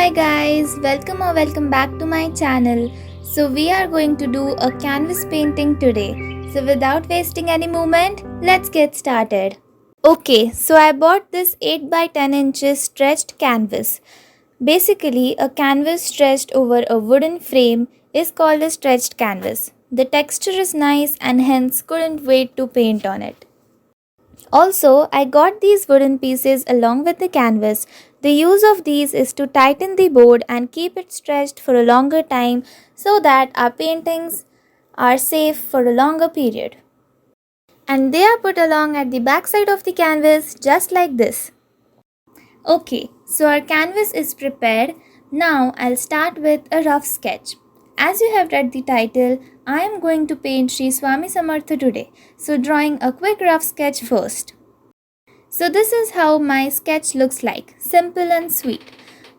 Hi guys, welcome back to my channel. So we are going to do a canvas painting today. So without wasting any moment, let's get started. Okay, so I bought this 8 by 10 inches stretched canvas. Basically, a canvas stretched over a wooden frame is called a stretched canvas. The texture is nice and hence couldn't wait to paint on it. Also, I got these wooden pieces along with the canvas. The use of these is to tighten the board and keep it stretched for a longer time so that our paintings are safe for a longer period. And they are put along at the back side of the canvas just like this. Okay, so our canvas is prepared. Now I'll start with a rough sketch. As you have read the title, I am going to paint Shri Swami Samarth today. So drawing a quick rough sketch first. So this is how my sketch looks like, simple and sweet.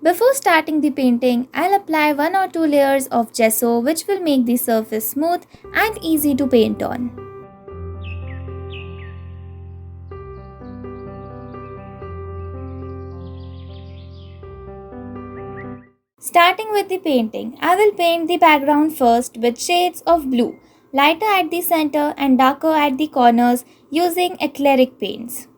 Before starting the painting, I'll apply 1 or 2 layers of gesso which will make the surface smooth and easy to paint on. Starting with the painting, I will paint the background first with shades of blue, lighter at the center and darker at the corners using acrylic paints.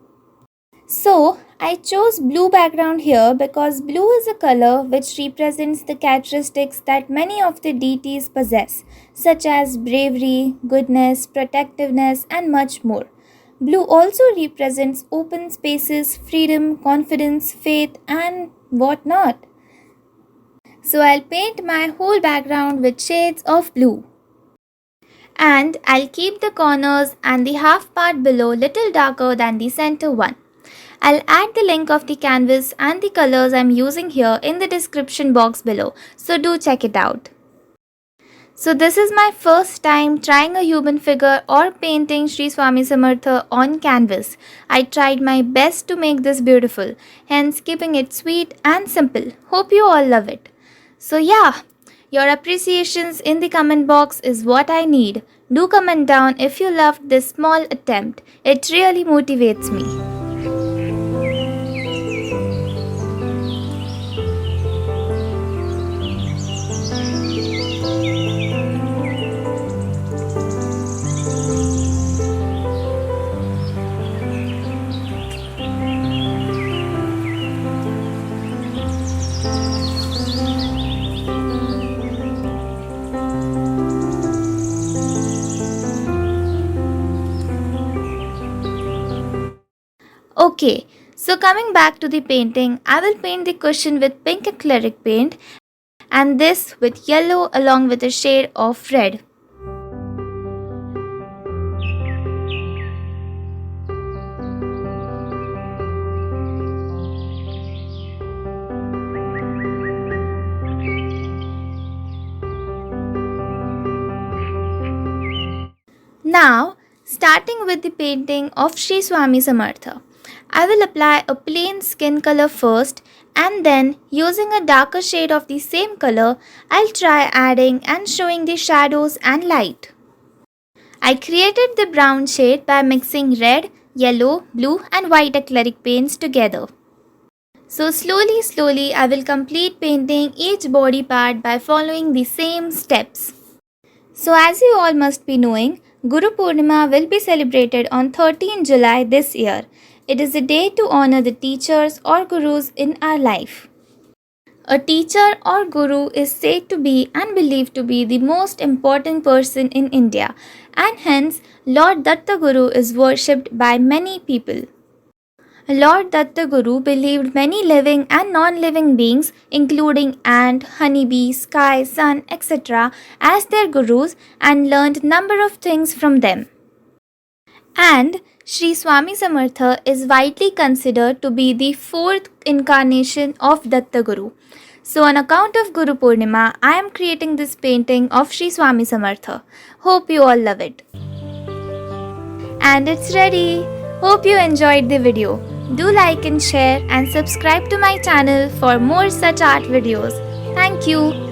So, I chose blue background here because blue is a color which represents the characteristics that many of the deities possess, such as bravery, goodness, protectiveness, and much more. Blue also represents open spaces, freedom, confidence, faith, and whatnot. So I'll paint my whole background with shades of blue. And I'll keep the corners and the half part below little darker than the center one. I'll add the link of the canvas and the colors I'm using here in the description box below, so do check it out. So this is my first time trying a human figure or painting Shri Swami Samarth on canvas. I tried my best to make this beautiful, hence keeping it sweet and simple. Hope you all love it. So yeah, your appreciations in the comment box is what I need. Do comment down if you loved this small attempt. It really motivates me. Okay, so coming back to the painting, I will paint the cushion with pink acrylic paint and this with yellow along with a shade of red. Now, starting with the painting of Shri Swami Samarth. I will apply a plain skin color first and then using a darker shade of the same color, I'll try adding and showing the shadows and light. I created the brown shade by mixing red, yellow, blue and white acrylic paints together. So slowly I will complete painting each body part by following the same steps. So as you all must be knowing, Guru Purnima will be celebrated on 13 July this year. It is a day to honor the teachers or gurus in our life. A teacher or guru is said to be and believed to be the most important person in India, and hence Lord Datta Guru is worshipped by many people. Lord Datta Guru believed many living and non-living beings including ant, honeybee, sky, sun, etc. as their gurus and learned number of things from them. And Shri Swami Samarth is widely considered to be the 4th incarnation of Datta Guru. So on account of Guru Purnima, I am creating this painting of Shri Swami Samarth. Hope you all love it. And it's ready. Hope you enjoyed the video. Do like and share and subscribe to my channel for more such art videos. Thank you.